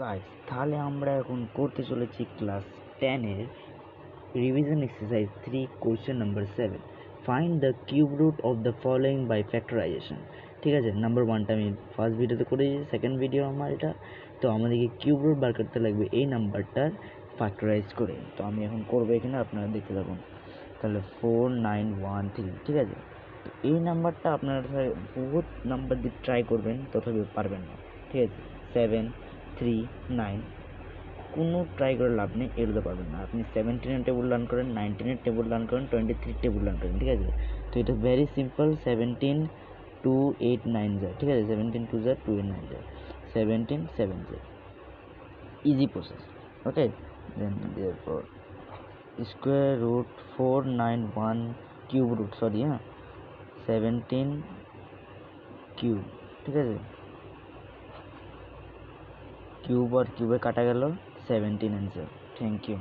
Guys, তাহলে আমরা এখন করতে চলেছি ক্লাস 10 এর revision exercise 3 question number 7। Find the cube root of the following by factorization. ঠিক আছে, নাম্বার 1টা আমি ফার্স্ট ভিডিওতে করে দিয়েছি, সেকেন্ড ভিডিও আমার এটা। তো আমাদেরকে কিউব রুট বার করতে লাগবে এই নাম্বারটার ফ্যাক্টরাইজ করে। তো আমি এখন করবো এখানে, আপনারা দেখতে থাকুন। তাহলে 4913, ঠিক আছে। তো এই নাম্বারটা আপনারা বহুত নাম্বার দিয়ে ট্রাই করবেন, তথাপি পারবেন না। ঠিক আছে, 739 কোনো ট্রাই করে লাভ নেই, এড়োতে পারবেন না। আপনি 17-এর টেবিল রান করেন, 19-এর টেবিল রান করেন, 23 টেবিল রান করেন, ঠিক আছে। তো এটা ভেরি সিম্পল, 17 2 8 9 যায়, ঠিক আছে। 17 2 যায় 2 8 9 যায়, 17 7 যায়, easy process. Okay, then therefore square root 491 cube root, sorry, 17 cube, ঠিক আছে। কিউব আর কিউবে কাটা গেল, 17 অ্যান্সার। Thank you.